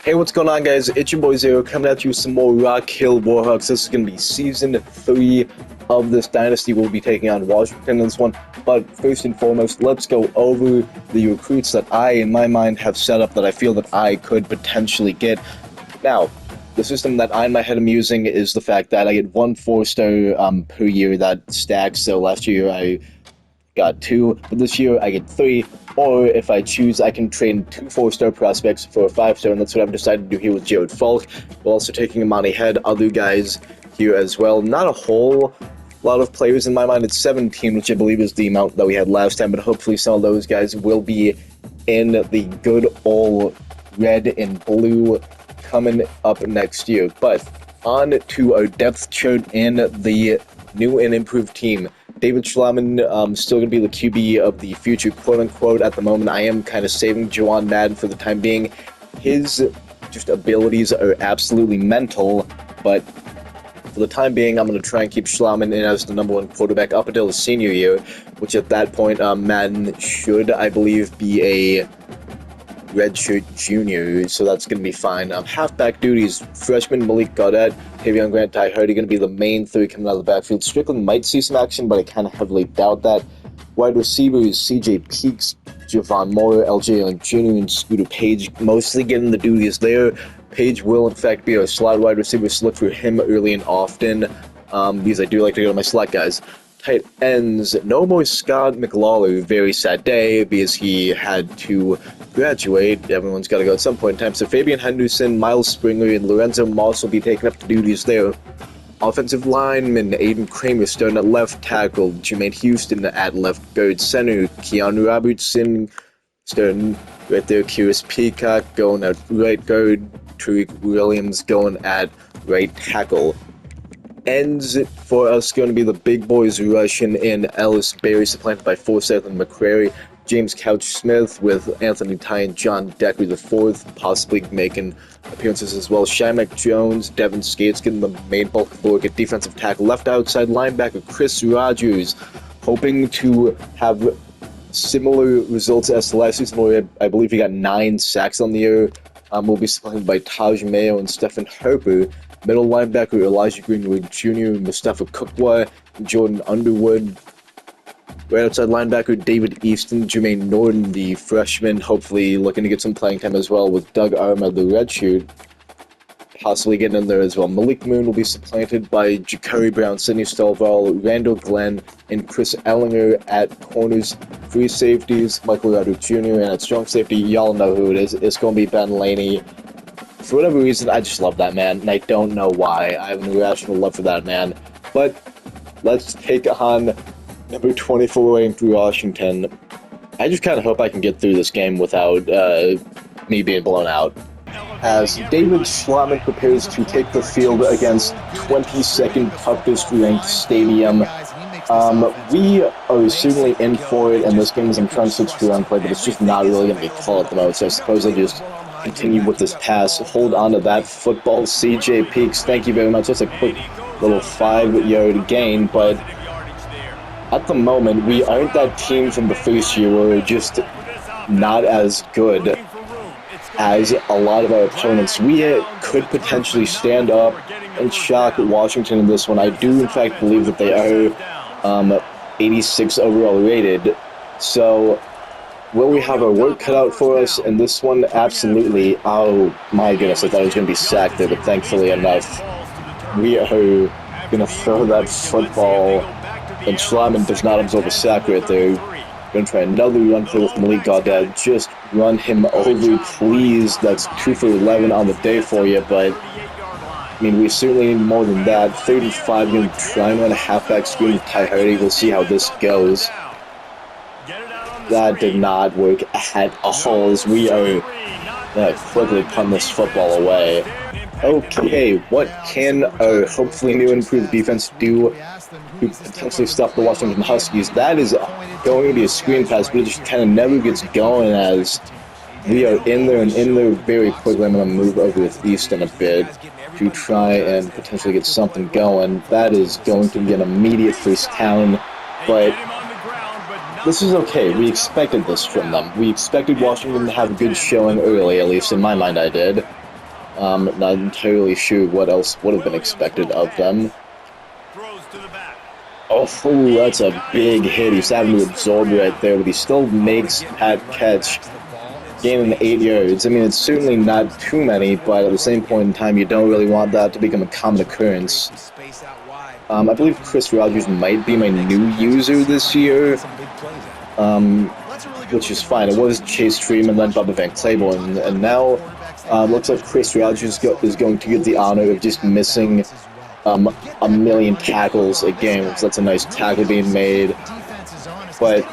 Hey, what's going on, guys? It's your boy Zero coming at you with some more Rock Hill Warhawks. This is going to be Season 3 of this Dynasty. We'll be taking on Washington in this one. But first and foremost, let's go over the recruits that I, in my mind, have set up that I feel that I could potentially get. Now, the system that I in my head am using is the fact that I get 1 4-star per year that stacks. So last year I got 2, but this year I get 3. Or if I choose, I can trade 2 4-star prospects for a 5-star, and that's what I've decided to do here with Jared Falk. We're also taking Amani Head, other guys here as well. Not a whole lot of players in my mind. It's 17, which I believe is the amount that we had last time, but hopefully some of those guys will be in the good old red and blue coming up next year. But on to our depth chart in the new and improved team. David Schlaman still going to be the QB of the future, quote-unquote. At the moment, I am kind of saving Juwan Madden for the time being. His just abilities are absolutely mental, but for the time being, I'm going to try and keep Schlaman in as the #1 quarterback up until his senior year, which at that point, Madden should, I believe, be a redshirt junior, so that's going to be fine. Halfback duties, freshman Malik Gaudet, Tavion Grant, Ty Hardy going to be the main 3 coming out of the backfield. Strickland might see some action, but I kind of heavily doubt that. Wide receivers, CJ Peaks, Javon Moore, LJ Young Jr., and Scooter Page mostly getting the duties there. Page will, in fact, be our slot wide receiver, so look for him early and often, because I do like to go to my slot guys. Tight ends, no more Scott McLawler, very sad day because he had to graduate. Everyone's got to go at some point in time. So Fabian Henderson, Miles Springer, and Lorenzo Moss will be taking up the duties there. Offensive lineman, Aiden Kramer starting at left tackle, Jermaine Houston at left guard center, Keanu Robertson starting right there, Kyrus Peacock going at right guard, Tariq Williams going at right tackle. Ends for us going to be the big boys Russian and Ellis Berry, supplanted by Forsyth and McCrary. James Couch-Smith with Anthony Ty and John Decker IV, possibly making appearances as well. Shymack Jones, Devin Skates getting the main bulk of the work at defensive tackle. Left outside linebacker Chris Rogers, hoping to have similar results as the last season where I believe he got 9 sacks on the year. Will be supplanted by Taj Mayo and Stephen Harper. Middle linebacker Elijah Greenwood Jr., Mustafa Kukwa, Jordan Underwood. Right outside linebacker David Easton, Jermaine Norton, the freshman, hopefully looking to get some playing time as well, with Doug Arma, the redshirt, possibly getting in there as well. Malik Moon will be supplanted by Ja'Carri Brown, Sidney Stovall, Randall Glenn, and Chris Ellinger at corners. Free safeties, Michael Roderick Jr., and at strong safety, y'all know who it is. It's going to be Ben Laney. For whatever reason, I just love that man, and I don't know why. I have an irrational love for that man. But let's take on number 24 ranked Washington. I just kind of hope I can get through this game without me being blown out. As David Schlaman prepares to take the field against 22nd toughest ranked stadium. We are certainly in for it, and this game is I'm trying to switch to run play, but it's just not really going to be called at the moment, so I suppose I'll just continue with this pass. Hold on to that football, CJ Peaks. Thank you very much. That's a quick little 5-yard gain, but at the moment, we aren't that team from the first year. We're just not as good as a lot of our opponents. We could potentially stand up and shock Washington in this one. I do, in fact, believe that they are 86 overall rated. So will we have our work cut out for us in this one? Absolutely. Oh my goodness, I thought I was going to be sacked there, but thankfully enough, we are going to throw that football, and Schlaman does not absorb a sack right there. Going to try another run play with Malik Gaudet. Just run him over, please. That's 2 for 11 on the day for you, but I mean, we certainly need more than that. 35, going to try and run a halfback screen with Ty Hardy. We'll see how this goes. That did not work at all, as we are quickly punt this football away. Okay, what can our hopefully new improved defense do to potentially stop the Washington Huskies? That is going to be a screen pass, but it just kind of never gets going as we are in there and in there very quickly. I'm going to move over with Easton a bit to try and potentially get something going. That is going to be an immediate first down, but this is okay. We expected this from them. We expected Washington to have a good showing early, at least in my mind I did. Not entirely sure what else would have been expected of them. Oh, that's a big hit. He's having to absorb right there, but he still makes that catch, gaining 8 yards. I mean, it's certainly not too many, but at the same point in time, you don't really want that to become a common occurrence. I believe Chris Rogers might be my new user this year, which is fine. It was Chase Freeman, then Bubba Van Claiborne, and now looks like Chris Rogers is going to get the honor of just missing a million tackles a game. So that's a nice tackle being made. But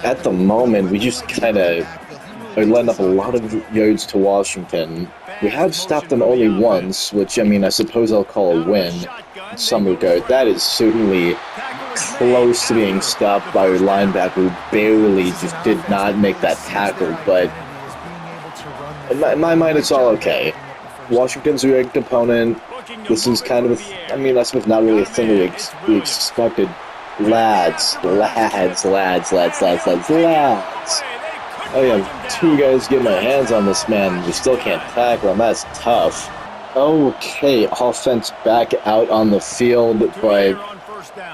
at the moment, we just kind of are letting up a lot of yards to Washington. We have stopped them only once, which, I mean, I suppose I'll call a win in some regard. That is certainly close to being stopped by our linebacker, who barely just did not make that tackle, but in my mind, it's all okay. Washington's a ranked opponent. This is kind of, I mean, that's not really a thing we expected. Lads. Oh yeah, 2 guys get my hands on this man. We still can't tackle him. That's tough. Okay, offense back out on the field, but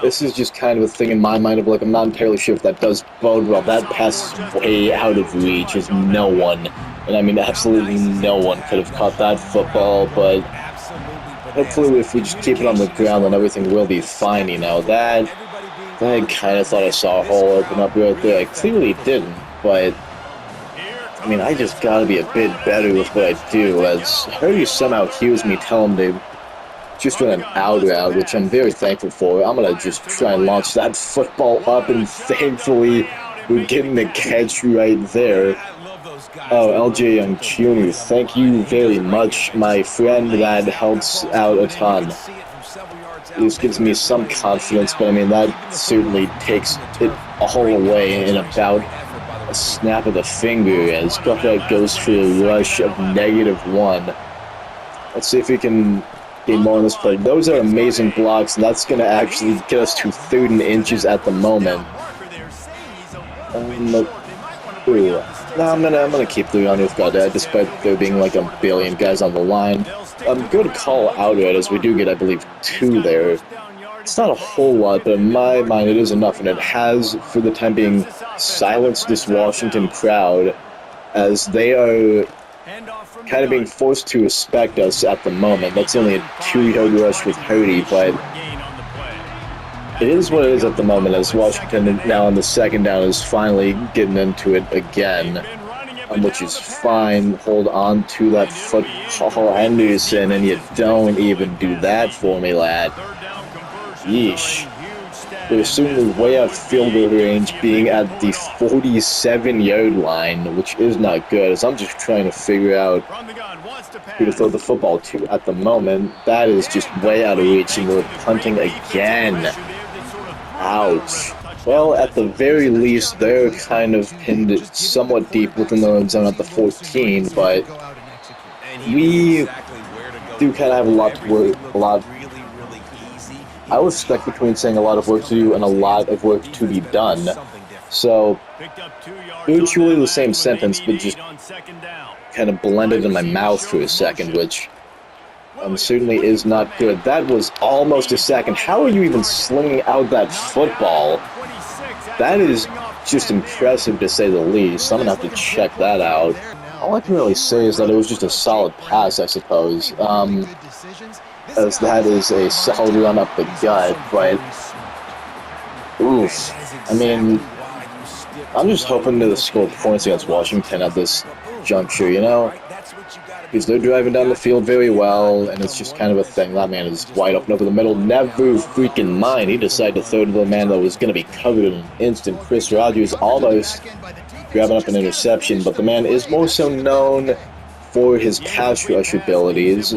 this is just kind of a thing in my mind of, like, I'm not entirely sure if that does bode well. That pass is way out of reach. There's no one, and I mean absolutely no one could have caught that football, but hopefully if we just keep it on the ground, then everything will be fine, you know. I kind of thought I saw a hole open up right there. I clearly didn't, but I mean, I just gotta be a bit better with what I do, as Harry somehow hears me tell him to just run an out route, which I'm very thankful for. I'm gonna just try and launch that football up, and thankfully we're getting the catch right there. Oh, LJ Young Jr., thank you very much, my friend. That helps out a ton. This gives me some confidence, but I mean, that certainly takes it all away in about a snap of the finger, as Buckeye goes for a rush of -1. Let's see if we can get more on this play. Those are amazing blocks, and that's going to actually get us to 3rd and inches at the moment. I'm gonna keep the on with Goddard, despite there being like a billion guys on the line. Good call out at, as we do get, I believe, 2 there. It's not a whole lot, but in my mind it is enough, and it has, for the time being, silenced this Washington crowd, as they are kind of being forced to respect us at the moment. That's only a 2-yard rush with Hardy, but it is what it is at the moment, as Washington now on the 2nd down is finally getting into it again, which is fine. Hold on to that football, Henderson, and you don't even do that for me, lad. Yeesh. They're certainly way out field goal range, being at the 47-yard line, which is not good, as I'm just trying to figure out who to throw the football to at the moment. That is just way out of reach, and we're punting again. Ouch. Well, at the very least, they're kind of pinned somewhat deep within their own zone at the 14, but we do kind of have a lot to work, I was stuck between saying a lot of work to do and a lot of work to be done. So, virtually the same sentence, but just kind of blended in my mouth for a second, which certainly is not good. That was almost a second. How are you even slinging out that football? That is just impressive, to say the least. I'm going to have to check that out. All I can really say is that it was just a solid pass, I suppose. As that is a solid run up the gut, but oof. I mean, I'm just hoping to score points against Washington at this juncture, you know? Because they're driving down the field very well, and it's just kind of a thing. That man is wide open over the middle. Never freaking mind. He decided to throw to the man that was going to be covered in an instant. Chris Rogers almost grabbing up an interception, but the man is more so known for his pass rush abilities.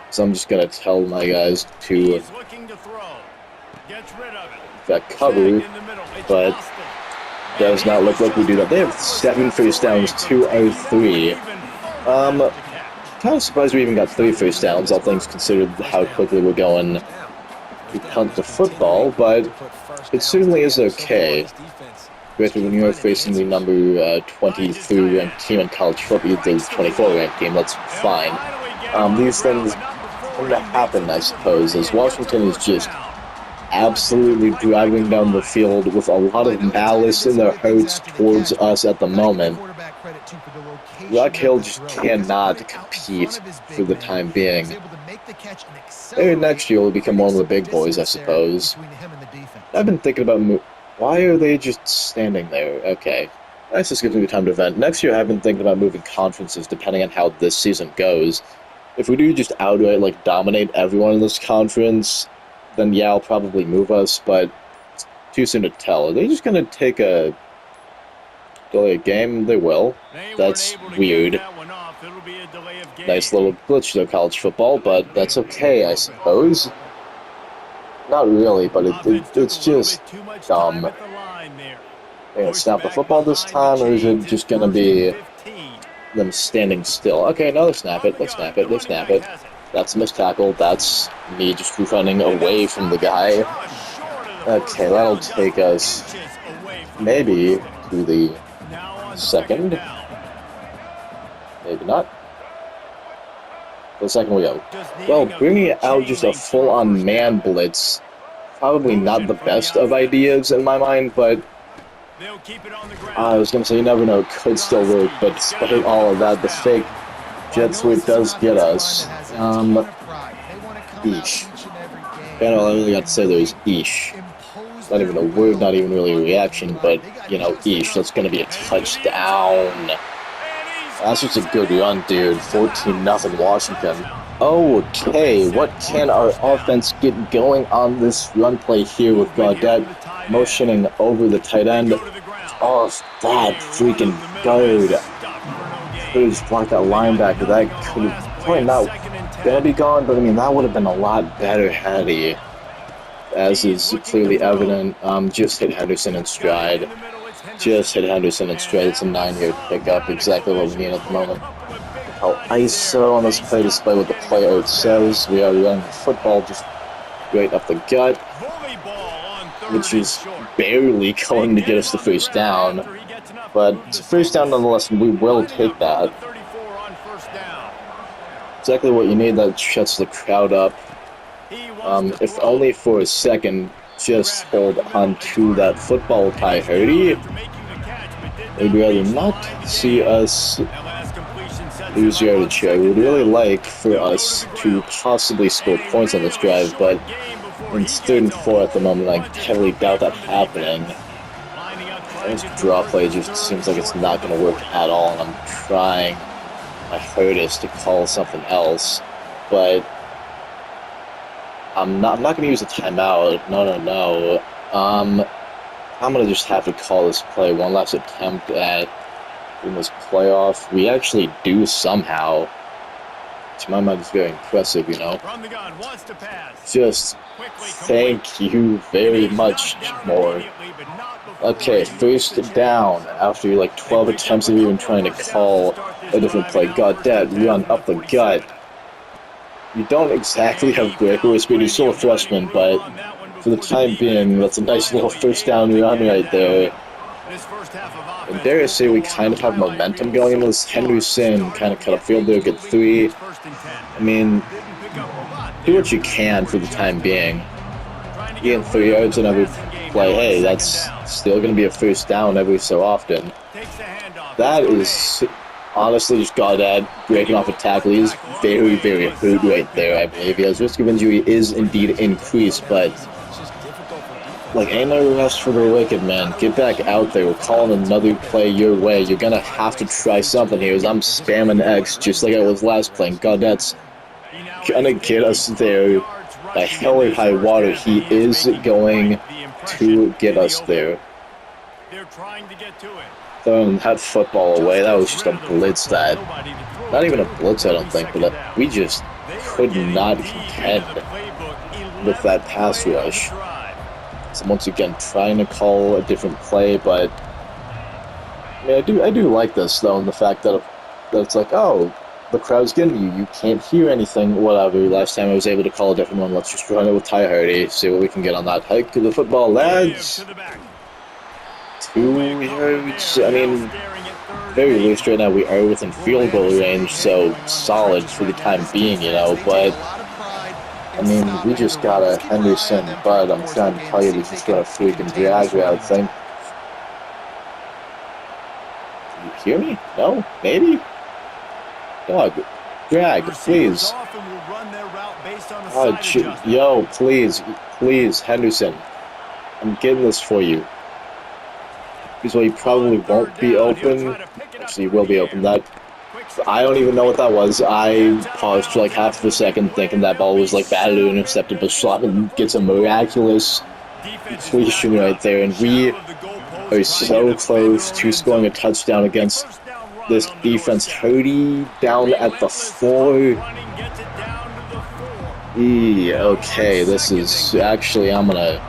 So I'm just going to tell my guys to that cover, but does not look like we do that. They have 7 first downs to our 3. Kind of surprised we even got 3 first downs, all things considered how quickly we're going to punt the football, but it certainly is okay. Especially when you're facing the number 23 ranked team in college football, the 24 ranked team, that's fine. These things tend to happen, I suppose, as Washington is just absolutely driving down the field with a lot of malice in their hearts towards us at the moment. Rock Hill just cannot compete for the time being. Maybe next year will become one of the big boys, I suppose. I've been thinking about why are they just standing there? Okay. Nice, this gives me time to vent. Next year I've been thinking about moving conferences depending on how this season goes. If we do just outright, like, dominate everyone in this conference, then yeah, I'll probably move us, but it's too soon to tell. Are they just gonna take a delay a game? They will. That's weird. Nice little glitch though, college football, but that's okay, I suppose. Not really, but it's just dumb. They're gonna snap the football this time, or is it just gonna be them standing still? Okay, no, they snap it, they snap it, they snap it. That's a missed tackle. That's me just running away from the guy. Okay, that'll take us maybe to the second. Maybe not. The second we go. Well, bringing out just a full-on man blitz, probably not the best of ideas in my mind, but I was going to say, you never know, it could still work, but despite all of that, the fake jet sweep does get us. Eesh. And all I really got to say there is eesh. Not even a word, not even really a reaction, but, you know, eesh, that's going to be a touchdown. That's just a good run, dude. 14-0 Washington. Okay, what can our offense get going on this run play here with Gaudette motioning over the tight end? Oh, that freaking guard. Could have just blocked that linebacker. That could have probably not gonna be gone, but I mean, that would have been a lot better had he, as is clearly evident, just hit Henderson in stride. Just hit Henderson in stride. It's a 9-yard pickup, exactly what we need at the moment. Oh, ISO on this play, despite what the play out says. We are running the football just right up the gut, which is barely going to get us the first down. But it's a first down nonetheless, and we will take that. Exactly what you need. That shuts the crowd up. If only for a second, just hold on to that football, Ty Hurdy. I'd rather not see us lose yardage here. I would really like for us to possibly score points on this drive, but it's 3rd and 4 at the moment. I heavily doubt that happening. This draw play just seems like it's not going to work at all, and I'm trying my hardest to call something else, but I'm not going to use a timeout. No. I'm going to just have to call this play. One last attempt at doing this playoff. We actually do somehow. To my mind, it's very impressive, you know. Just thank you very much more. Okay, first down. After like 12 attempts of even trying to call a different play. Gaudette, run up the gut. You don't exactly have breakaway speed. He's still a freshman, but for the time being, that's a nice little first down run right there. And dare I say, we kind of have momentum going into this. Henderson kind of cut up field there, get 3. I mean, do what you can for the time being. You get 3 yards in every play. Hey, that's still going to be a first down every so often. That is honestly just Gaudette breaking off a tackle. He's very, very hurt right there, I believe. His risk of injury is indeed increased, but like, ain't no rest for the wicked, man. Get back out there. We're calling another play your way. You're gonna have to try something here, as I'm spamming X just like I was last playing. Gaudette's gonna get us there by hell or high water. He is going to get us there. Throwing that football away, that was just a blitz that, not even a blitz I don't think, but we just could not contend with that pass rush. So once again, trying to call a different play, but I mean, I do like this though, and the fact that it's like, oh, the crowd's getting you, you can't hear anything, whatever. Last time I was able to call a different one. Let's just run it with Ty Hardy, see what we can get on that hike to the football, lads. 2 yards. I mean, very least right now we are within field goal range, so solid for the time being, you know, but I mean, we just got a Henderson, but I'm trying to tell you, we just got a freaking drag route thing. You hear me? No? Maybe? Dog, drag, please. Yo, please, Henderson. I'm getting this for you. Because well, he probably won't be open. Actually, he will be open. That I don't even know what that was. I paused for like half of a second thinking that ball was like batted or intercepted, but Schlappen gets a miraculous completion right there, and we are so close to scoring a touchdown against this defense. Hody down at the 4. Okay, this is actually, I'm gonna...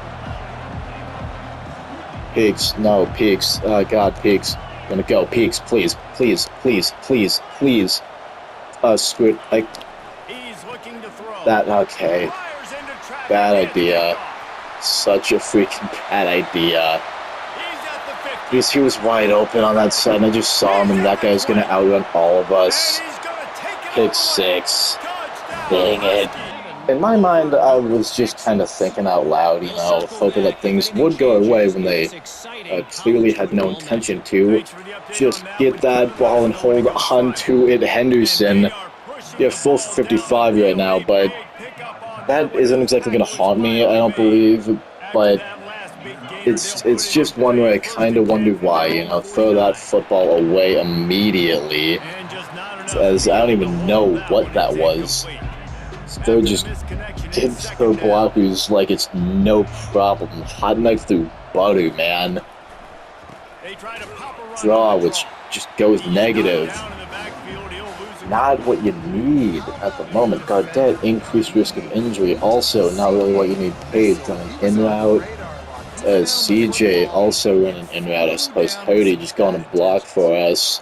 Pigs, no, Pigs, God, Pigs. I'm gonna go, Pigs, please. Screw it, like... That, okay. Bad idea. Such a freaking bad idea. Because he was wide open on that side, and I just saw him, and that guy's gonna outrun all of us. Pick 6. Dang it. In my mind, I was just kind of thinking out loud, you know, hoping that things would go away when they clearly had no intention to. Just get that ball and hold on to it, Henderson. You're full 55 right now, but that isn't exactly going to haunt me, I don't believe, but it's just one where I kind of wonder why, you know, throw that football away immediately, as I don't even know what that was. They're just getting through blockers like it's no problem. Hot knife through butter, man. Draw, which just goes negative. Not what you need at the moment. Gaudet, increased risk of injury. Also, not really what you need paid. Running in route. CJ also running in route. I suppose Hody just going to block for us.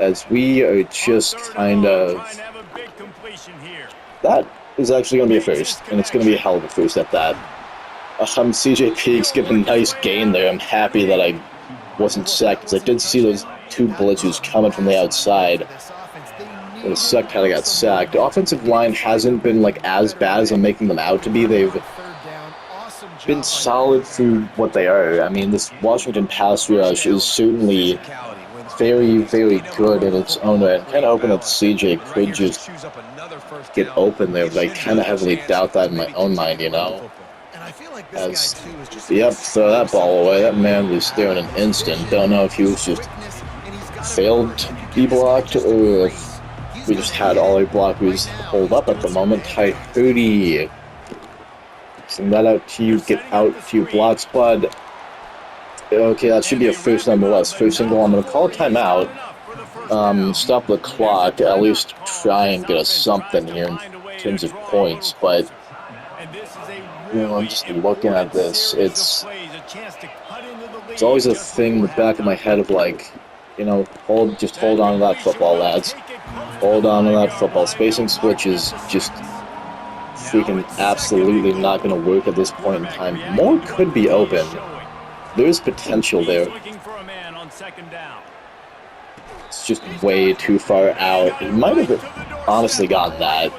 As we are just kind of... That is actually going to be a first, and it's going to be a hell of a first at that. CJ Peaks getting a nice gain there. I'm happy that I wasn't sacked, because I did see those 2 blitzers coming from the outside. The sec kind of got sacked. The offensive line hasn't been like as bad as I'm making them out to be. They've been solid for what they are. I mean, this Washington pass rush is certainly very, very good in its own way. I'm kind of hoping that CJ could just get open there, but I kind of heavily doubt that in my own mind, you know? As, yep, throw that ball away. That man was there in an instant. Don't know if he was just failed to be blocked or if we just had all our blockers hold up at the moment. Hody. Send that out to you, get out a few blocks, bud. Okay, that should be a first nonetheless. First and goal. I'm going to call a timeout. Stop the clock. At least try and get us something here in terms of points. But, you know, I'm just looking at this. It's always a thing in the back of my head of like, you know, just hold on to that football, lads. Hold on to that football. Spacing switch is just freaking absolutely not going to work at this point in time. More could be open. There's potential there. It's just way too far out. It might have honestly gotten that.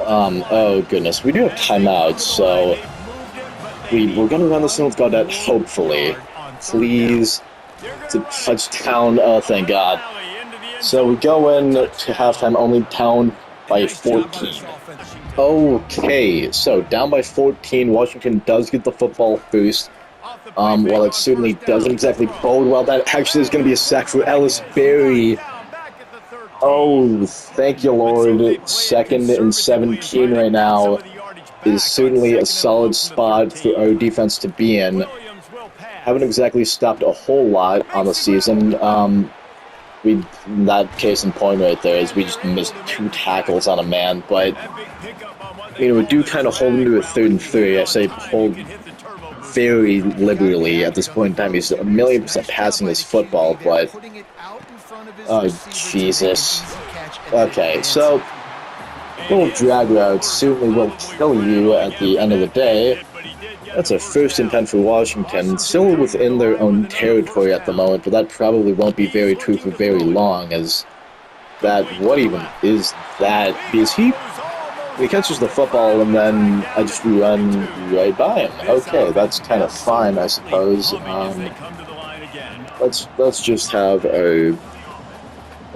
Oh goodness, we do have timeouts, so we're gonna run this in with Gaudet, hopefully. Please. It's a touchdown. Oh, thank God. So we go in to halftime only down by 14. Okay, so down by 14, Washington does get the football first. While it certainly doesn't exactly bode well, that actually is going to be a sack for Ellis Berry. Oh, thank you, Lord. 2nd and 17 right now is certainly a solid spot for our defense to be in. Haven't exactly stopped a whole lot on the season. That case in point right there is we just missed 2 tackles on a man, but you know, we do kind of hold him to a 3rd and 3. I say hold very liberally at this point in time. He's 1,000,000% passing this football, but oh Jesus. Okay, so little drag routes certainly will kill you at the end of the day. That's a first and 10 for Washington, still within their own territory at the moment, but that probably won't be very true for very long, as that, what even is that? Because he catches the football and then I just run right by him. Okay, that's kind of fine, I suppose. Let's just have our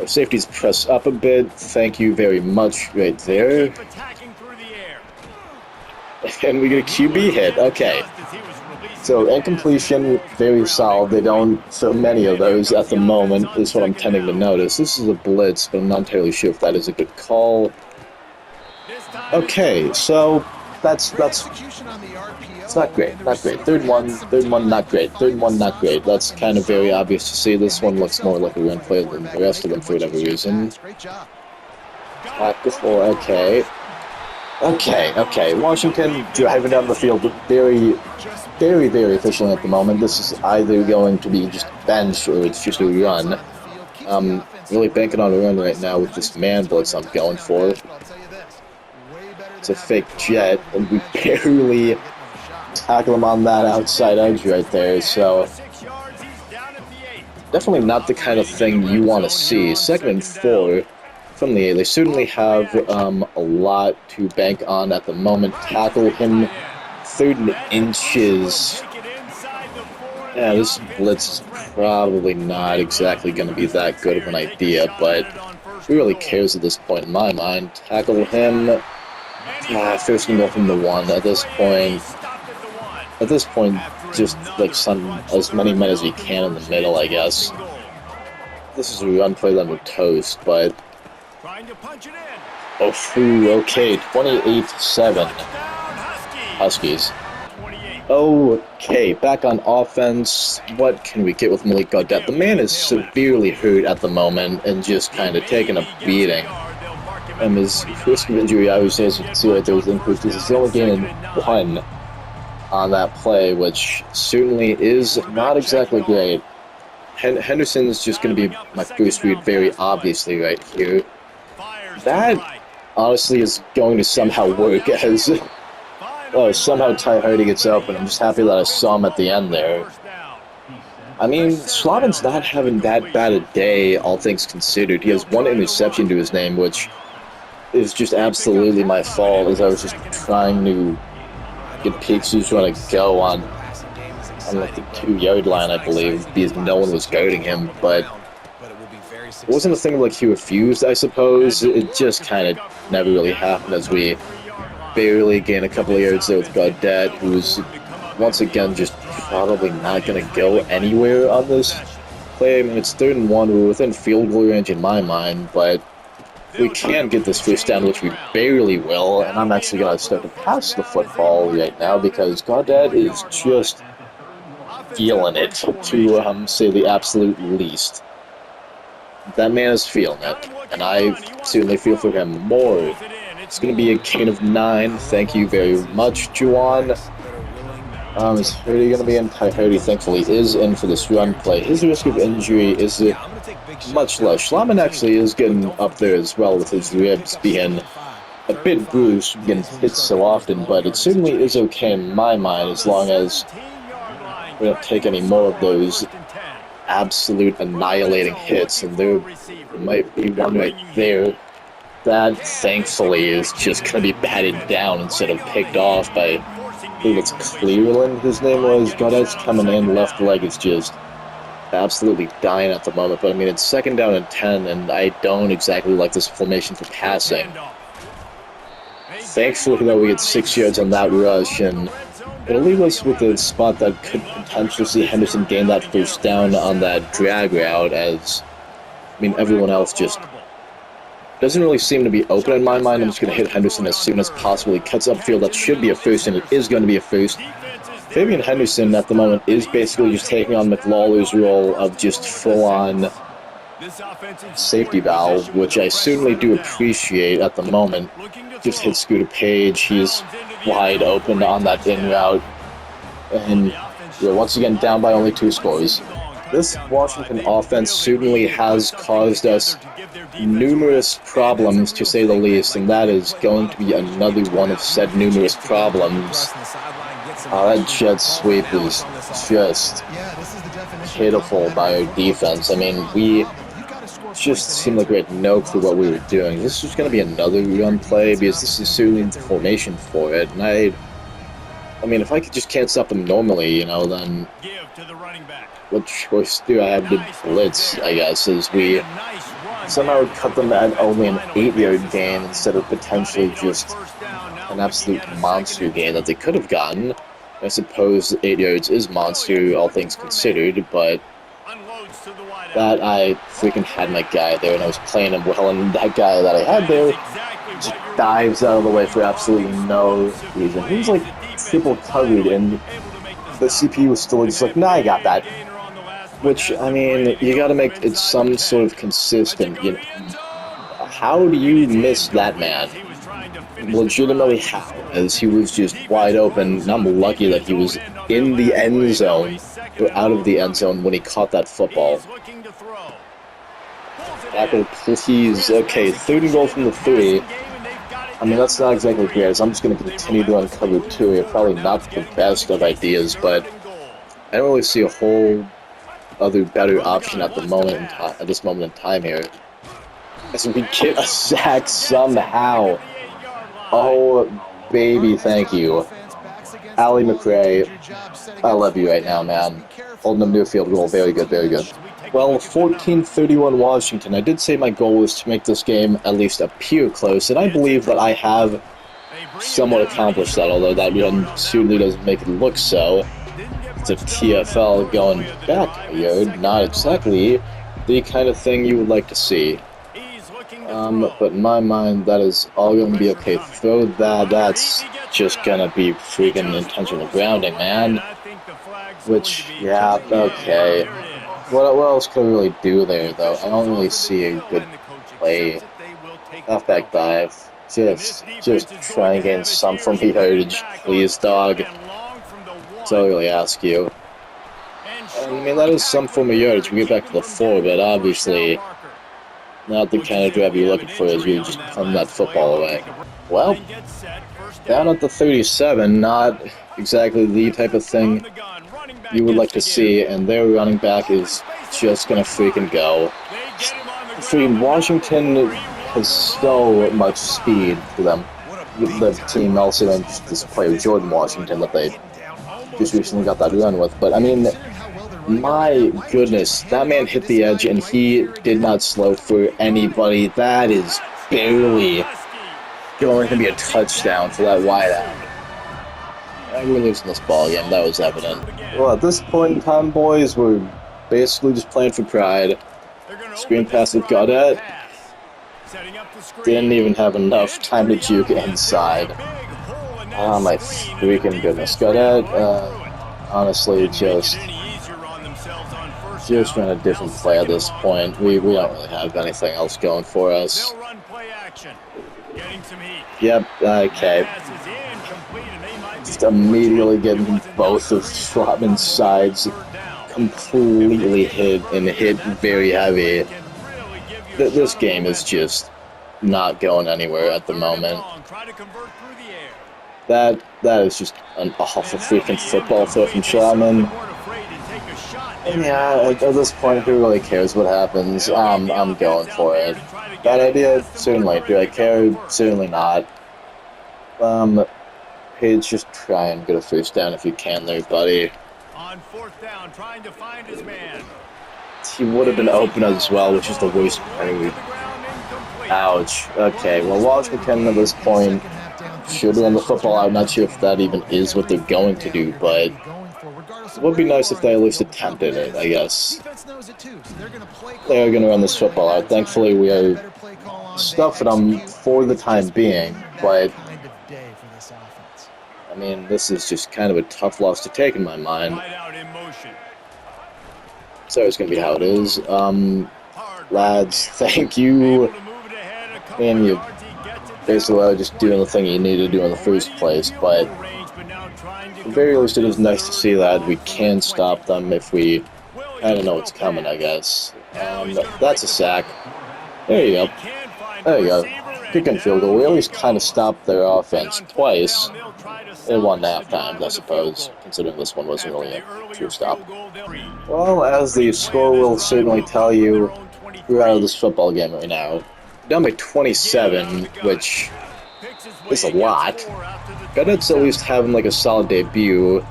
safeties press up a bit. Thank you very much right there. And we get a QB hit. Okay. So, incompletion, very solid. They don't throw many of those at the moment, is what I'm tending to notice. This is a blitz, but I'm not entirely sure if that is a good call. Okay, so that's it's not great. Third one, not great. Third one, not great. That's kind of very obvious to see. This one looks more like a run play than the rest of them for whatever reason. Okay. Washington driving down the field very efficiently at the moment. This is either going to be just bench or it's just a run. Really banking on a run right now with this man blitz I'm going for. It's a fake jet, and we barely tackle him on that outside edge right there, so definitely not the kind of thing you want to see. 2nd and 4 from the 8. They certainly have a lot to bank on at the moment. Tackle him 3rd and inches. Yeah, this blitz is probably not exactly going to be that good of an idea, but who really cares at this point in my mind? Tackle him. First and goal from the 1 at this point. Just like as many men as you can in the middle, I guess. This is a run play that would toast, but okay, 28-7 Huskies. Okay, back on offense. What can we get with Malik Gaudet? The man is severely hurt at the moment and just kind of taking a beating. And his risk of injury, I would say, as you can see right there, was increased. This is only gaining 1 on that play, which certainly is not exactly great. Henderson's just going to be my first read very obviously right here. That, honestly, is going to somehow work as somehow Ty Hardy gets open. I'm just happy that I saw him at the end there. I mean, Slavin's not having that bad a day, all things considered. He has 1 interception to his name, which is just absolutely my fault, as I was just trying to get peaks who's trying to go on like the 2-yard line, I believe, because no one was guarding him, but it wasn't a thing like he refused, I suppose. It just kind of never really happened, as we barely gain a couple of yards there with Gaudet, who's once again just probably not going to go anywhere on this play. I mean, it's 3rd and 1. We're within field goal range in my mind, but we can get this first down, which we barely will, and I'm actually going to start to pass the football right now because Gaudet is just feeling it, to say the absolute least. That man is feeling it, and I certainly feel for him more. It's going to be a gain of 9. Thank you very much, Juwan. Is Hardy going to be in? Hardy, thankfully, is in for this run play. His risk of injury is much less. Schlaman actually is getting up there as well, with his ribs being a bit bruised from getting hit so often, but it certainly is okay in my mind as long as we don't take any more of those absolute annihilating hits, and there might be one right there. That, thankfully, is just going to be batted down instead of picked off by, I believe it's Cleveland, his name was. Gaudet's coming in, left leg is just absolutely dying at the moment, but I mean, it's 2nd down and 10, and I don't exactly like this formation for passing. Thankfully, though, we get 6 yards on that rush, and it'll leave us with a spot that could potentially see Henderson gain that first down on that drag route, as, I mean, everyone else just doesn't really seem to be open in my mind. I'm just going to hit Henderson as soon as possible. He cuts upfield. That should be a first, and it is going to be a first. Fabian Henderson at the moment is basically just taking on McLawler's role of just full-on safety valve, which I certainly do appreciate at the moment. Just hit Scooter Page. He's wide open on that in route. And we're once again down by only 2 scores. This Washington offense certainly has caused us numerous problems, to say the least, and that is going to be another one of said numerous problems. That jet sweep was just pitiful by our defense. I mean, we just seemed like we had no clue what we were doing. This was going to be another run play because this is certainly the formation for it. And I mean, if I can't stop them normally, you know, then what choice do I have to blitz, I guess, is we somehow cut them at only an 8-yard gain instead of potentially just an absolute monster gain that they could have gotten. I suppose 8 yards is monster, all things considered, but that I freaking had my guy there and I was playing him well, and that guy that I had there just dives out of the way for absolutely no reason. He was like triple covered and the CPU was still just like, nah, I got that. Which, I mean, you gotta make it some sort of consistent, you know. How do you miss that man? Legitimately how? As he was just wide open, and I'm lucky that he was in the end zone, or out of the end zone when he caught that football. Tackle, please. Okay, 3rd and goal from the 3. I mean, that's not exactly great, so I'm just going to continue to uncover 2. You're probably not the best of ideas, but I don't really see a whole other better option at the moment at this moment in time here. As we get a sack somehow. Oh, baby, thank you. Ali McRae, I love you right now, man. Holding them to a field goal. Very good, very good. Well, 14-31 Washington. I did say my goal was to make this game at least appear close, and I believe that I have somewhat accomplished that, although that certainly doesn't make it look so. It's a TFL going back a yard, not exactly the kind of thing you would like to see. But in my mind, that is all going to be okay. Throw that, that's just going to be freaking intentional grounding, man. Which, yeah, okay. What else could I really do there, though? I don't really see a good play. Halfback dive. Just try and gain some from the yardage, please, dog. That's all I really ask you. I mean, that is some form of yardage. We get back to the 4, but obviously not the kind of drive you're looking for as you just punt that football away. Well, down at the 37, not exactly the type of thing you would like to see, and their running back is just going to freaking go. Freaking Washington has so much speed to them. The team also and this player Jordan Washington that they just recently got that run with, but I mean, my goodness, that man hit the edge and he did not slow for anybody. That is barely going to be a touchdown for that wideout. We're losing this ball game, that was evident. Well, at this point in time, boys, we're basically just playing for pride. Screen pass with Goddard. Didn't even have enough time to juke inside. Oh my freaking goodness. Goddard, honestly, just ran a different play at this point. We don't really have anything else going for us. Yep, okay. Just immediately getting both of Trotman's sides completely hit and hit very heavy. This game is just not going anywhere at the moment. That is just an awful freaking football throw from Trotman. Yeah, at this point, who really cares what happens? I'm going for it. Bad idea? Certainly. Do I care? Certainly not. Page, just try and get a first down if you can there, buddy. On 4th down, trying to find his man. He would have been open as well, which is the worst part. Ouch. Okay, well, Washington at this point should run the football out. I'm not sure if that even is what they're going to do, but it would be nice if they at least attempted it, I guess. They're going to run this football out. Thankfully, we are stuffing them for the time being, but I mean, this is just kind of a tough loss to take in my mind. So it's going to be how it is. Lads, thank you. And you basically are just doing the thing you need to do in the first place, but at the very least it is nice to see that we can stop them if we kind of know what's coming, I guess. That's a sack. There you go. There you go. kick-in field goal. We at least kind of stopped their offense twice in 1.5 times, I suppose, considering this one wasn't really a true stop. Well, as the score will certainly tell you, we're out of this football game right now. Down by 27, which is a lot. Bennett's at least having like a solid debut,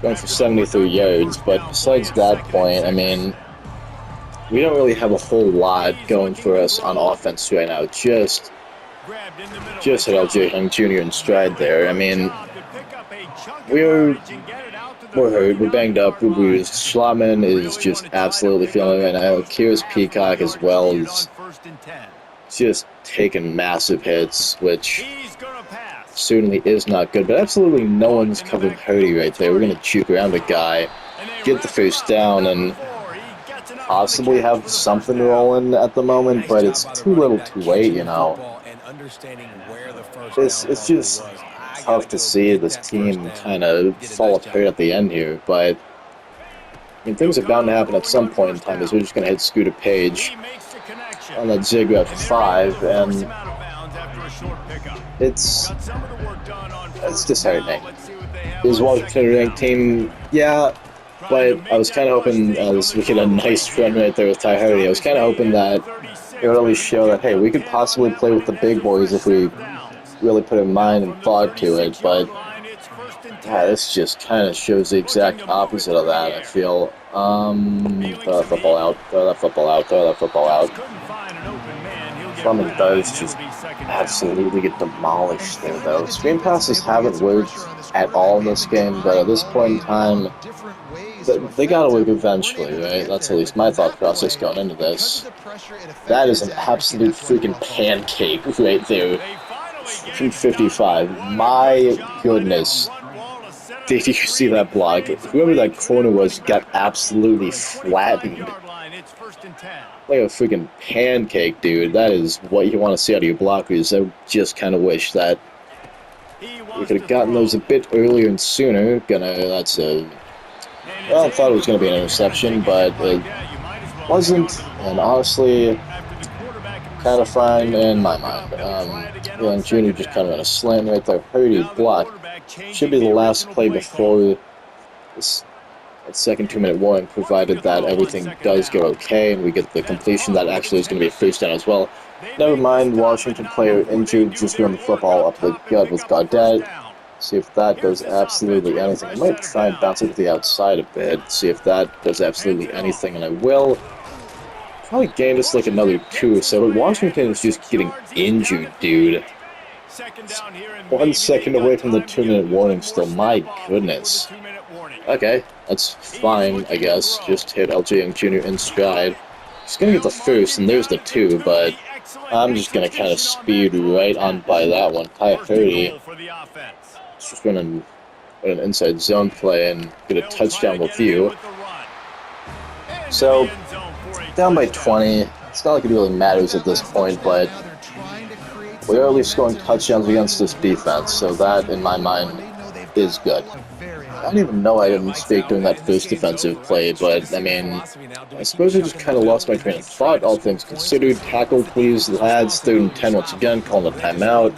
going for 73 yards, but besides that point, I mean, we don't really have a whole lot going for us on offense right now. Just hit LJ Young Jr. in stride there. I mean, we're hurt, we're banged up, we're bruised. Schlattman is just absolutely feeling it right now. Kyrus Peacock as well is just taking massive hits, which certainly is not good, but absolutely no one's covering Purdy right there. We're going to juke around a guy, get the first down, and possibly have something rolling at the moment, but it's too little too late, you know. It's just tough to see this team kind of fall apart at the end here, but I mean, things are bound to happen at some point in time, as we're just going to hit Scooter Page on that zig route 5, and it's disheartening. Is Washington a ranked team? Yeah, but I was kind of hoping we get a nice run right there with Ty Hardy. I was kind of hoping that it would at least show that, hey, we could possibly play with the big boys if we really put our mind and thought to it, but yeah, this just kind of shows the exact opposite of that, I feel. Throw that football out, throw that football out, throw that football out. Fleming does just absolutely get demolished there, though. Screen passes haven't worked at all in this game, but at this point in time, they gotta work eventually, right? That's at least my thought process going into this. That is an absolute freaking pancake right there. 55. My goodness. Did you see that block? Whoever that corner was got absolutely flattened. Like a freaking pancake, dude. That is what you want to see out of your blockers. I just kind of wish that we could have gotten those a bit earlier and sooner. That's a... Well, I thought it was going to be an interception, but it wasn't, and honestly, kind of fine in my mind. Young Jr. just kind of in a slant right there. Purdy block. Should be the last play before this second 2-minute warning, provided that everything does go okay and we get the completion that actually is going to be a first down as well. Never mind, Washington player injured, just throwing the football up the gut with Gaudette. See if that does absolutely anything. I might try and bounce it to the outside a bit, see if that does absolutely anything, and I will. Probably gain us like another 2 or so, but Washington is just getting injured, dude. 1 second away from the 2-minute warning still, my goodness. Okay, that's fine, I guess. Just hit LJ Young Jr. in stride. He's gonna get the first, and there's the 2, but I'm just gonna kind of speed right on by that one. Ty 30. Just running an inside zone play and get a touchdown with you. So, down by 20. It's not like it really matters at this point, but we are at least scoring touchdowns against this defense, so that, in my mind, is good. I don't even know I didn't speak during that first defensive play, but, I mean, I suppose I just kind of lost my train of thought, all things considered. Tackle, please, lads. 3rd and 10 once again, calling a timeout.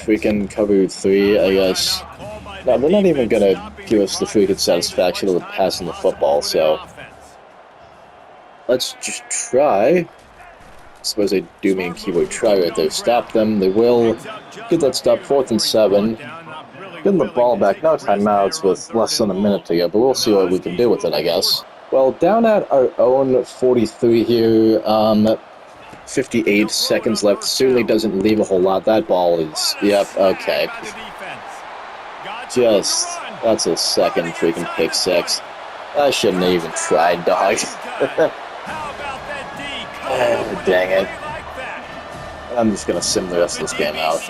Freaking cover 3, I guess. No, they're not even going to give us the freaking satisfaction of passing the football, so let's just try. I suppose they do mean keyword try right there. Stop them. They will get that stop. 4th and 7. Getting the ball back. No timeouts with less than a minute to go, but we'll see what we can do with it, I guess. Well, down at our own 43 here. 58 seconds left. Certainly doesn't leave a whole lot. That ball is... Yep, okay. That's a second freaking pick 6. I shouldn't have even tried, dog. Dang it. I'm just going to sim the rest of this game out.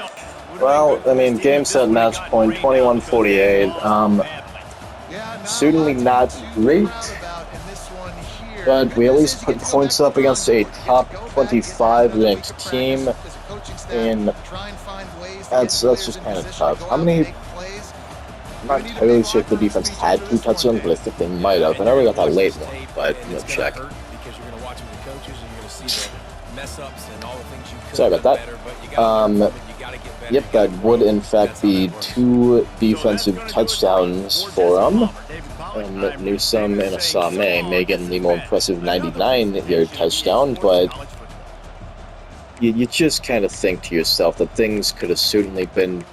Well, I mean, game, set, match point, 21-48. Certainly not great, but we at least put points up against a top 25 ranked team, and that's just kind of tough. How many... I'm not entirely sure if the defense had 2 touchdowns, but I think they might have. I never got that late one, but I'm going to check. mess-ups and all the things you could Sorry have about done that. better, but you gotta learn from it, you gotta get better. Yep, that would in fact be 2 defensive touchdowns for him. Newsome and Asame may get the more impressive 99-yard touchdown, but you just kind of think to yourself that things could have certainly been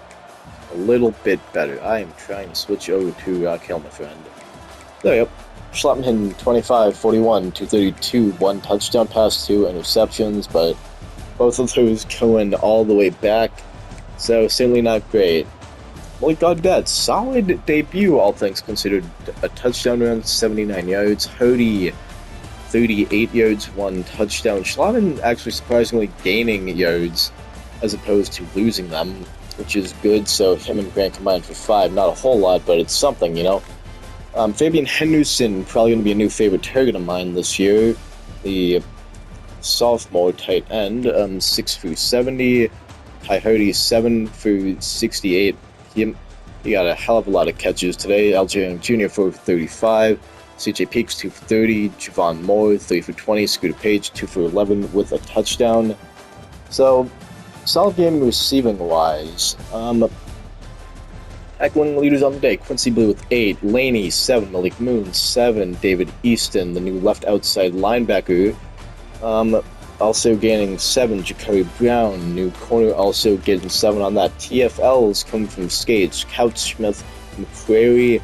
a little bit better. I am trying to switch over to Raquel, my friend. There we go. Schleppman 25, 41, 232, 1 touchdown pass, 2 interceptions, but both of those going all the way back, so certainly not great. Well, God, that solid debut, all things considered. A touchdown run, 79 yards. Hody, 38 yards, 1 touchdown. Schlaven actually surprisingly gaining yards as opposed to losing them, which is good. So him and Grant combined for 5. Not a whole lot, but it's something, you know. Fabian Henderson, probably going to be a new favorite target of mine this year. The sophomore tight end, 6 for 70. Ty Hody, 7 for 68. He got a hell of a lot of catches today. Alger Jr. 4 for 35. CJ Peaks 2 for 30. Javon Moore 3 for 20. Scooter Page 2 for 11 with a touchdown. So, solid game receiving wise. Echoing leaders on the day: Quincy Blue with 8, Laney 7, Malik Moon 7, David Easton, the new left outside linebacker, also gaining 7, Ja'Cory Brown, new corner, also getting 7 on that. TFLs coming from Skates, Couch Smith, McCrary,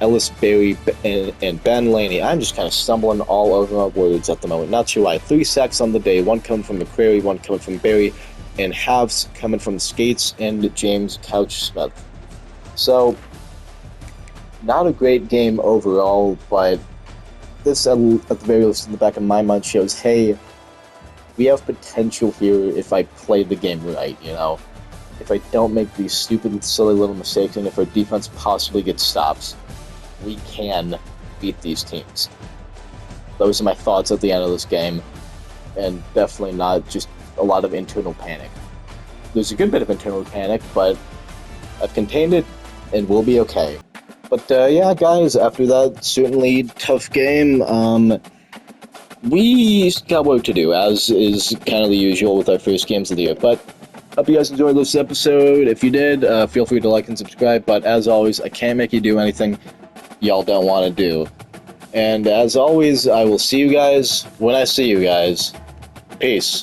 Ellis Berry, and Ben Laney. I'm just kind of stumbling all over my words at the moment. Not sure why. 3 sacks on the day, 1 coming from McCrary, 1 coming from Berry, and halves coming from Skates and James Couch Smith. So, not a great game overall, but this, at the very least, in the back of my mind, shows, hey, we have potential here if I play the game right, you know? If I don't make these stupid, silly little mistakes, and if our defense possibly gets stops, we can beat these teams. Those are my thoughts at the end of this game, and definitely not just a lot of internal panic. There's a good bit of internal panic, but I've contained it, and we'll be okay. But yeah, guys, after that certainly tough game, we got work to do, as is kind of the usual with our first games of the year. But hope you guys enjoyed this episode. If you did, feel free to like and subscribe. But as always, I can't make you do anything y'all don't want to do. And as always, I will see you guys when I see you guys. Peace.